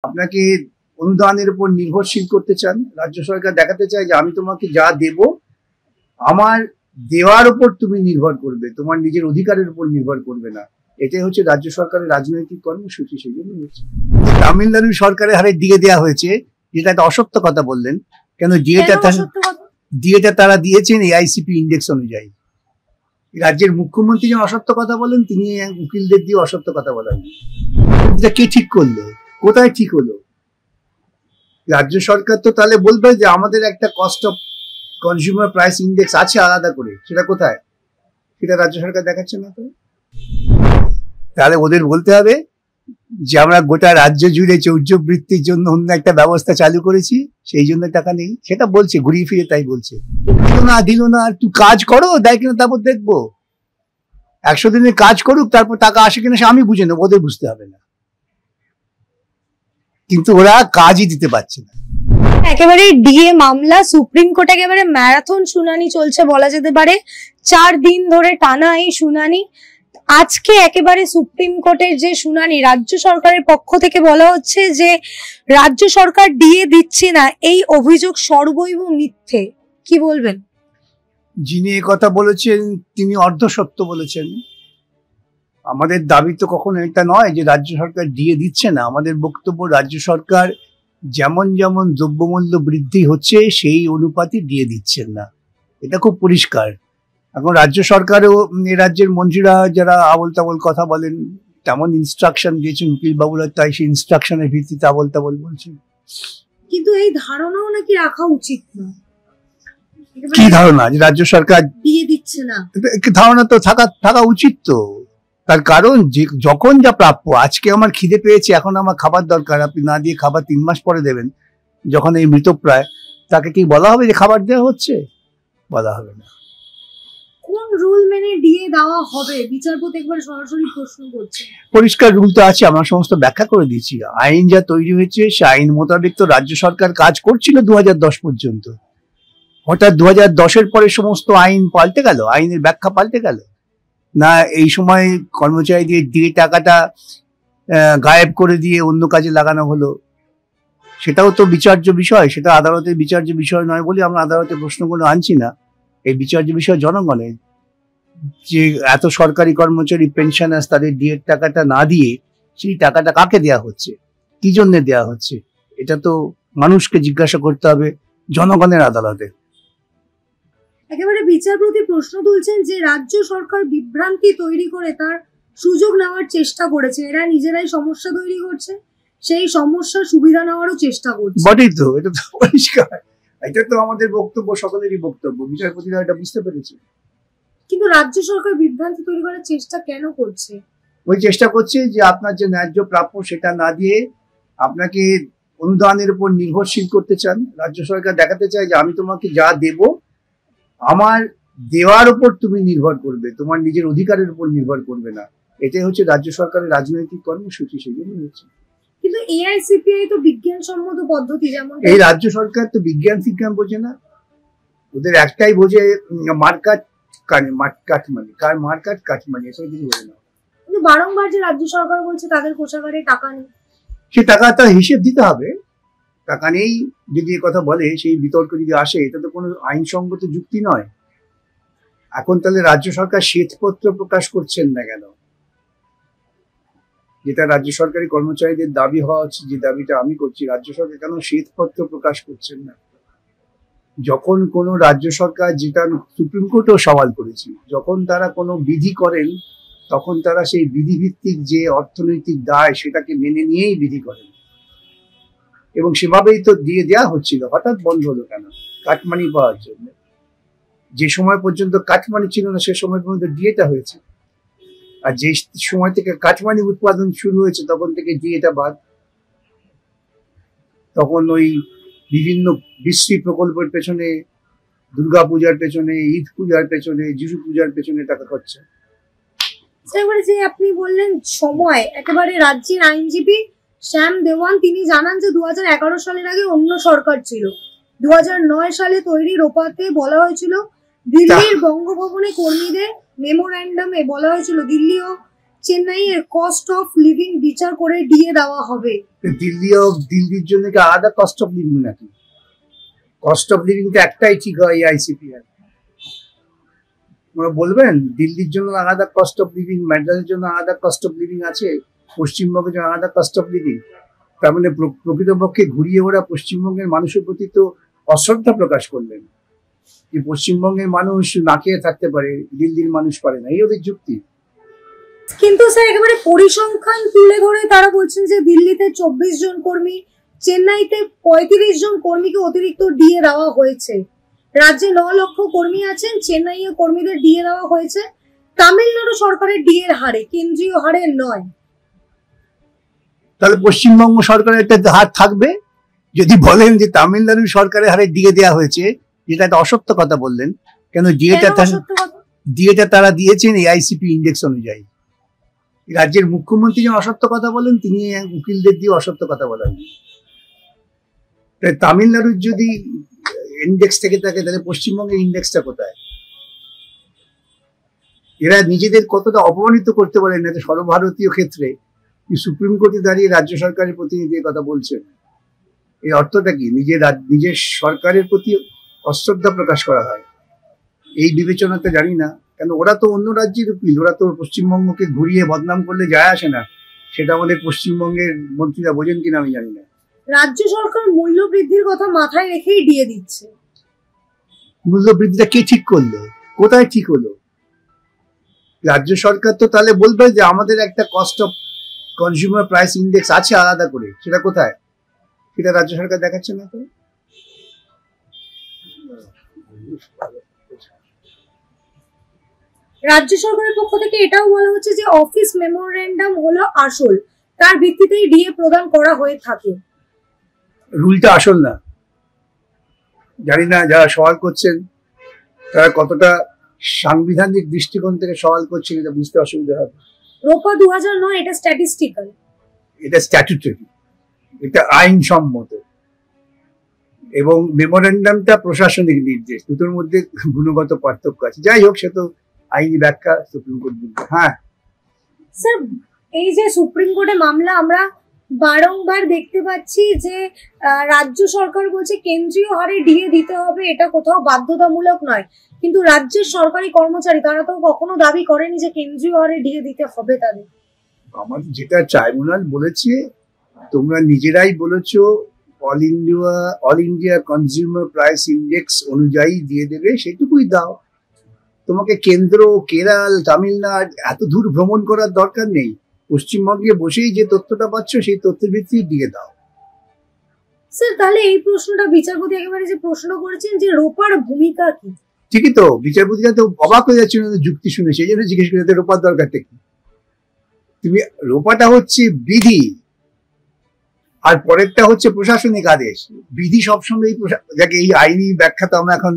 আপনাকে অনুদানের উপর নির্ভরশীল করতে চান। রাজ্য সরকার দেখাতে চায় যে আমি তোমাকে যা দেব আমার দেওয়ার উপর তুমি নির্ভর করবে, তোমার নিজের অধিকারের উপর নির্ভর করবে না। এটাই হচ্ছে রাজ্য সরকারের রাজনৈতিক কর্মসূচি। সেই জন্য হচ্ছে তামিলনাড়ু সরকারের হারে ডিএ দেওয়া হয়েছে, যেটা একটা অসত্য কথা বললেন। কেন ডিএটা তারা দিয়েছেন এআইসিপি ইন্ডেক্স অনুযায়ী। রাজ্যের মুখ্যমন্ত্রী যখন অসত্য কথা বলেন, তিনি উকিলদের দিয়ে অসত্য কথা বলেন। এটা কে ঠিক করলো? কোথায় ঠিক হলো? রাজ্য সরকার তো তাহলে বলবে যে আমাদের একটা cost of consumer price index আছে আলাদা করে, সেটা কোথায়? সেটা রাজ্য সরকার দেখাচ্ছে না। তো তাহলে ওদের বলতে হবে যে আমরা গোটা রাজ্য জুড়ে চৌর্যবৃত্তির জন্য অন্য একটা ব্যবস্থা চালু করেছি, সেই জন্য টাকা নেই। সেটা বলছে, ঘুরিয়ে ফিরে তাই বলছে। দিল না, তুই কাজ করো, দেয় কিনা তারপর দেখবো। 100 দিনের কাজ করুক, তারপর টাকা আসে কিনা সে আমি বুঝে নেবো, ওদের বুঝতে হবে না। কিন্তু ওরা কাজই দিতে পারছে না। একেবারে ডিএ মামলা সুপ্রিম কোর্টে একেবারে ম্যারাথন শুনানি চলছে বলা যেতে পারে। 4 দিন ধরে টানা এই শুনানি। আজকে একেবারে সুপ্রিম কোর্টের যে শুনানি, রাজ্য সরকারের পক্ষ থেকে বলা হচ্ছে যে রাজ্য সরকার ডিএ দিচ্ছে না, এই অভিযোগ সর্বৈব মিথ্যে। কি বলবেন? যিনি কথা বলেছেন তিনি অর্ধসত্য বলেছেন। আমাদের দাবি তো কখনো এটা নয় যে রাজ্য সরকার ডিএ দিচ্ছে না। আমাদের বক্তব্য, রাজ্য সরকার যেমন যেমন দ্রব্যমূল্য বৃদ্ধি হচ্ছে সেই অনুপাতে ডিএ দিচ্ছেন না, এটা খুব পরিষ্কার। এখন রাজ্য সরকারও রাজ্যের মন্ত্রীরা যারা আবল তাবল কথা বলেন, তেমন ইনস্ট্রাকশন দিয়েছেন উকিল বাবুরা, তাই সেই ইনস্ট্রাকশনের ভিত্তিতে আবল তাবল বলছেন। কিন্তু এই ধারণাও নাকি রাখা উচিত না। কি ধারণা যে রাজ্য সরকার ডিএ দিচ্ছে না? ধারণা তো থাকা উচিত। তো তার কারণ যে যখন যা প্রাপ্য, আজকে আমার খিদে পেয়েছে, এখন আমার খাবার দরকার, আপনি না দিয়ে খাবার 3 মাস পরে দেবেন, যখন এই মৃতপ্রায়, তাকে কি বলা হবে যে খাবার দেওয়া হচ্ছে? বলা হবে না। কোন রুল মেনে ডিএ দেওয়া হবে? বিচারপতি একবার সরাসরি প্রশ্ন করছে। পরিষ্কার রুল তো আছে, আমরা সমস্ত ব্যাখ্যা করে দিয়েছি। আইন যা তৈরি হয়েছে সে আইন মোতাবেক তো রাজ্য সরকার কাজ করছিল 2010 পর্যন্ত। হঠাৎ 2010-এর পরে সমস্ত আইন পাল্টে গেল, আইনের ব্যাখ্যা পাল্টে গেল না। এই সময় কর্মচারীদের দিয়ে টাকাটা গায়েব করে দিয়ে অন্য কাজে লাগানো হলো, সেটাও তো বিচার্য বিষয়। সেটা আদালতের বিচার্য বিষয় নয় বলে আমরা আদালতে প্রশ্নগুলো আনছি না। এই বিচার্য বিষয় জনগণের, যে এত সরকারি কর্মচারী পেনশনার্স তাদের ডিএর টাকাটা না দিয়ে সেই টাকাটা কাকে দেয়া হচ্ছে, কি জন্য দেয়া হচ্ছে, এটা তো মানুষকে জিজ্ঞাসা করতে হবে, জনগণের আদালতে। একেবারে বিচারপতি প্রশ্ন তুলছেন যে রাজ্য সরকার বিভ্রান্তি তৈরি করে তার সুযোগ নেওয়ার চেষ্টা করেছে, এরা নিজেরাই সমস্যা তৈরি করছে, সেই সমস্যার সুবিধা নেওয়ারও চেষ্টা করছে। বটেই তো, এটা তো পরিষ্কার। এটা তো আমাদের বক্তব্য, সকলেরই বক্তব্য, বিচারপতিরা এটা বুঝতে পেরেছে। কিন্তু রাজ্য সরকার বিভ্রান্তি তৈরি করার চেষ্টা কেন করছে? ওই চেষ্টা করছে যে আপনার যে ন্যায্য প্রাপ্য সেটা না দিয়ে আপনাকে অনুদানের উপর নির্ভরশীল করতে চান। রাজ্য সরকার দেখাতে চায় যে আমি তোমাকে যা দেব আমার দেওয়ার উপর তুমি নির্ভর করবে, তোমার নিজের অধিকারের উপর নির্ভর করবে না। এটাই হচ্ছে রাজ্য সরকারের রাজনৈতিক কর্মসূচি। সেই জন্য হচ্ছে। কিন্তু এআইসিপিআই তো বিজ্ঞানসম্মত পদ্ধতি, যেমন এই রাজ্য সরকার তো বিজ্ঞান ফিজ্ঞান বোঝে না, ওদের একটাই বোঝে মার্কাট মানি, কার মার্কাট কাট মানি, এসব কিছু বোঝে না। কিন্তু বারংবার যে রাজ্য সরকার বলছে তাদের কোষাগারে টাকা নেই, সেই টাকাটা হিসেব দিতে হবে। টাকা নেই যদি কথা বলে, সেই বিতর্ক যদি আসে, এটা তো কোনো আইনসঙ্গত যুক্তি নয়। এখন তাহলে রাজ্য সরকার শ্বেতপত্র প্রকাশ করছেন না কেন? যেটা রাজ্য সরকারি কর্মচারীদের দাবি হওয়া হচ্ছে, যে দাবিটা আমি করছি, রাজ্য সরকার কেন শ্বেতপত্র প্রকাশ করছেন না? যখন কোনো রাজ্য সরকার, যেটা সুপ্রিম কোর্টেও সওয়াল করেছি, যখন তারা কোনো বিধি করেন তখন তারা সেই বিধিভিত্তিক যে অর্থনৈতিক দায় সেটাকে মেনে নিয়েই বিধি করেন, এবং সেভাবেই তো দিয়ে দেওয়া হচ্ছিল। হঠাৎ বন্ধ হলো কেন? কাটমানি পাওয়ার জন্য। যে সময় পর্যন্ত কাটমানি ছিল না সে সময় পর্যন্ত ডিএটা হয়েছে, আর যে সময় থেকে কাটমানি উৎপাদন শুরু হয়েছে তখন থেকে ডিএটা বাদ। তখন ওই বিভিন্ন বৃষ্টি প্রকল্পের পেছনে, দুর্গা পূজার পেছনে, ঈদ পূজার পেছনে, যিশু পূজার পেছনে টাকা খরচা। যে আপনি বললেন সময়, একেবারে রাজ্যের আইনজীবী শ্যাম দেওয়ান তিনি জানান যে 2011 সালের আগে অন্য সরকার ছিল। 2009 সালে তৈরি রোপাতে বলা হয়েছিল দিল্লির বঙ্গভবনে কর্মীদের মেমোরেন্ডামে বলা হয়েছিল দিল্লি ও চেন্নাইয়ের কস্ট অফ লিভিং বিচার করে ডিএ দেওয়া হবে। দিল্লির জন্য কি আলাদা কস্ট অফ লিভিং নাকি? কস্ট অফ লিভিং তো একটাই ঠিক হয় আইসিপি। ওরা বলবেন দিল্লির জন্য আলাদা কস্ট অফ লিভিং, ম্যাড্রাসের জন্য আলাদা কস্ট অফ লিভিং আছে, পশ্চিমবঙ্গের জন্য আলাদা কস্ট অফ লিভিং? তার মানে প্রকৃতপক্ষে ঘুরিয়ে ওরা পশ্চিমবঙ্গের মানুষের প্রতি তো অশ্রদ্ধা প্রকাশ করলেন যে পশ্চিমবঙ্গের মানুষ না খেয়ে থাকতে পারে, দিল্লির মানুষ পারে না, এই ওদের যুক্তি। কিন্তু স্যার একেবারে পরিসংখ্যান তুলে ধরে তারা বলছেন যে দিল্লিতে 24 জন কর্মী, চেন্নাইতে 35 জন কর্মীকে অতিরিক্ত ডিএ দেওয়া হয়েছে। রাজ্যে 9 লক্ষ কর্মী আছেন, চেন্নাইয়ে কর্মীদের ডিএ দেওয়া হয়েছে তামিলনাড়ু সরকারের ডিএ এর হারে, কেন্দ্রীয় হারে নয়। তাহলে পশ্চিমবঙ্গ সরকারের একটা হার থাকবে? যদি বলেন যে তামিলনাড়ু সরকারের হারে ডিএ দেওয়া হয়েছে, যেটা একটা অসত্য কথা বললেন, কেন ডিএটা তারা দিয়েছেন এআইসিপি ইন্ডেক্স অনুযায়ী। রাজ্যের মুখ্যমন্ত্রী যখন অসত্য কথা বলেন, তিনি উকিলদের দিয়ে অসত্য কথা বলেন। তাই তামিলনাড়ুর যদি ইন্ডেক্স থেকে থাকে, তাহলে পশ্চিমবঙ্গের ইন্ডেক্সটা কোথায়? এরা নিজেদের কতটা অপমানিত করতে পারেন না সর্বভারতীয় ক্ষেত্রে সুপ্রিম কোর্টে দাঁড়িয়ে রাজ্য সরকারের প্রতিনিধির কথা বলছেন। এই অর্থটা কি? নিজের সরকারের প্রতি অশ্রদ্ধা প্রকাশ করা হয়, এই বিবেচনাটা জানি না। কেন ওরা তো অন্য রাজ্যের উকিল, ওরা তো পশ্চিমবঙ্গকে ঘুরিয়ে বদনাম করলে যায় আসে না। সেটা আমাদের পশ্চিমবঙ্গের মন্ত্রীরা বোঝেন কিনা আমি জানি না। রাজ্য সরকার মূল্য বৃদ্ধির কথা মাথায় রেখেই দিয়ে দিচ্ছে। মূল্য বৃদ্ধিটা কে ঠিক করলো? কোথায় ঠিক হলো? রাজ্য সরকার তো তাহলে বলবে যে আমাদের একটা cost of consumer price index আছে আলাদা করে, সেটা কোথায়? সেটা রাজ্য সরকার দেখাচ্ছে না। তো রাজ্য সরকারের পক্ষ থেকে এটাও বলা হচ্ছে যে অফিস মেমোরেন্ডাম হলো আসল, তার ভিত্তিতেই ডিএ প্রদান করা হয়ে থাকে। রুলটা আসল না। জানি না যারা সওয়াল করছেন তারা কতটা সাংবিধানিক দৃষ্টিকোণ থেকে সওয়াল করছেন, এটা বুঝতে অসুবিধা হবে। রোপা 2009 এটা স্ট্যাটিস্টিক্যাল, এটা স্ট্যাটুটরি, এটা আইনসম্মত, এবং মেমোরেন্ডামটা প্রশাসনিক নির্দেশ। দুটোর মধ্যে গুণগত পার্থক্য আছে। যাই হোক, সে তো আইনি ব্যাখ্যা সুপ্রিম কোর্ট দিচ্ছে। হ্যাঁ স্যার, এই যে সুপ্রিম কোর্টে মামলা আমরা বারংবার দেখতে পাচ্ছি যে রাজ্য সরকার বলছে কেন্দ্রীয় হারে ডিএ দিতে হবে, এটা কোথাও বাধ্যতামূলক নয়, কিন্তু রাজ্যের সরকারি কর্মচারী তারা তো কখনো দাবি করেনি যে কেন্দ্রীয় হারে ডিএ দিতে হবে তাদের। আমার যেটা ট্রাইব্যুনাল বলেছে, তোমরা নিজেরাই বলেছো all India consumer price index অনুযায়ী দিয়ে দেবে, সেটুকুই দাও। তোমাকে কেন্দ্র, কেরল, তামিলনাড়ু এত দূর ভ্রমণ করার দরকার নেই। পশ্চিমবঙ্গে বসেই যে তথ্যটা পাচ্ছ সেই তথ্যের ভিত্তিতে দিয়ে দাও। স্যার, তাহলে এই প্রশ্নটা বিচারপতি একেবারে যে প্রশ্ন করেছেন যে রোপার ভূমিকা কি? ঠিকই তো, বিচারপতিরা তো অবাক হয়ে যাচ্ছিল যুক্তি শুনে, সেই জন্য জিজ্ঞেস করে রোপার দরকারটা কি। তুমি রোপাটা হচ্ছে বিধি, আর পরেরটা হচ্ছে প্রশাসনিক আদেশ। বিধি সবসময় যাকে এই আইনি ব্যাখ্যা তো আমরা এখন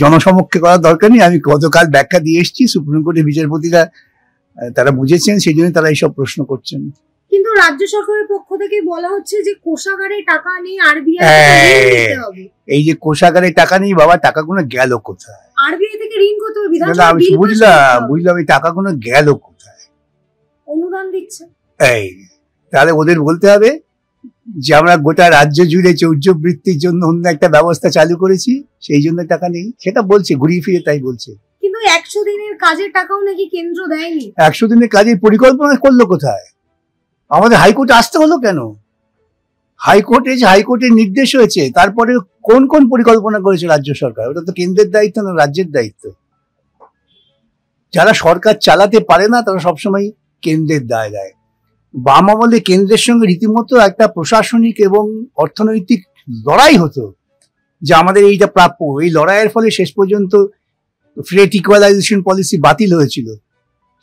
জনসমক্ষে করার দরকার নেই। আমি গতকাল ব্যাখ্যা দিয়ে এসেছি, সুপ্রিম কোর্টের বিচারপতিরা তারা বুঝেছেন, সেই জন্য তারা এইসব প্রশ্ন করছেন। কিন্তু রাজ্য সরকারের পক্ষ থেকে বলা হচ্ছে যে কোষাগারে টাকা নেই, আরবিআই থেকে ঋণ হবে। এই যে কোষাগারে টাকা নেই, বাবা টাকাগুলো গেল কোথায়? আরবিআই থেকে ঋণ করতে হবে, আমি বুঝলাম এই টাকাগুলো গেল কোথায়? অনুদান দিচ্ছে। এই তাহলে ওদের বলতে হবে যে আমরা গোটা রাজ্য জুড়ে চৌর্যবৃত্তির জন্য অন্য একটা ব্যবস্থা চালু করেছি, সেই জন্য টাকা নেই। সেটা বলছে, ঘুরিয়ে ফিরে তাই বলছে। কিন্তু 100 দিনের কাজের টাকাও নাকি কেন্দ্র দেয়নি। 100 দিনের কাজের পরিকল্পনা করলো কোথায়? আমাদের হাইকোর্টে আসতে হলো কেন? হাইকোর্টের নির্দেশ হয়েছে, তারপরে কোন কোন পরিকল্পনা করেছে রাজ্য সরকার? ওটা তো কেন্দ্রের দায়িত্ব না, রাজ্যের দায়িত্ব। যারা সরকার চালাতে পারে না তারা সবসময় কেন্দ্রের দায় দেয়। বাম আমলে কেন্দ্রের সঙ্গে রীতিমতো একটা প্রশাসনিক এবং অর্থনৈতিক লড়াই হতো যে আমাদের এইটা প্রাপ্য। এই লড়াইয়ের ফলে শেষ পর্যন্ত ফ্রেট ইকুয়ালাইজেশন পলিসি বাতিল হয়েছিল।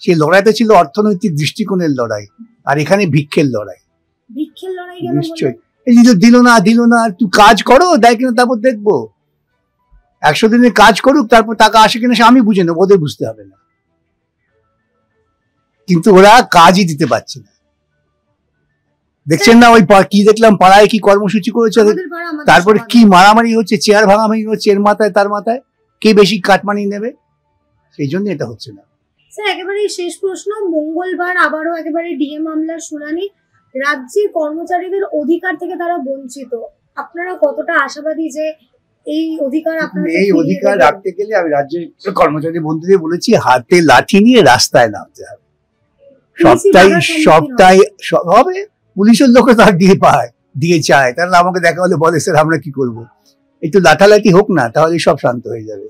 সেই লড়াইটা ছিল অর্থনৈতিক দৃষ্টিকোণের লড়াই, আর এখানে ভিক্ষের লড়াই। নিশ্চয়ই দিল না, তুই কাজ করো, দেয় কিনা তারপর দেখবো। 100 দিনের কাজ করুক, তারপর টাকা আসে কিনা সে আমি বুঝে নেবো, ওদের বুঝতে হবে না। কিন্তু ওরা কাজই দিতে পারছে না। দেখছেন না ওই কি দেখলাম পাড়ায় কি কর্মসূচি করেছে, তারপরে কি মারামারি হচ্ছে, চেয়ার ভাঙাভাঙি হচ্ছে, এর মাথায় তার মাথায় কে বেশি কাটমানি নেবে, সেই জন্য এটা হচ্ছে না। স্যার একেবারে শেষ প্রশ্ন, মঙ্গলবার আবারও একেবারে ডিএ মামলার শুনানি, রাজ্যের কর্মচারীদের অধিকার থেকে তারা বঞ্চিত, আপনারা কতটা আশাবাদী যে এই অধিকার আপনারা এই অধিকার রাখতে গেলে আমি রাজ্যের কর্মচারী বন্ধুদের বলেছি হাতে লাঠি নিয়ে রাস্তায় নামতে হবে, সবটাই হবে। পুলিশের লোক তার দিয়ে চায়, তাহলে আমাকে দেখা হলে বলে স্যার আমরা কি করবো, একটু লাঠালাঠি হোক না, তাহলে সব শান্ত হয়ে যাবে।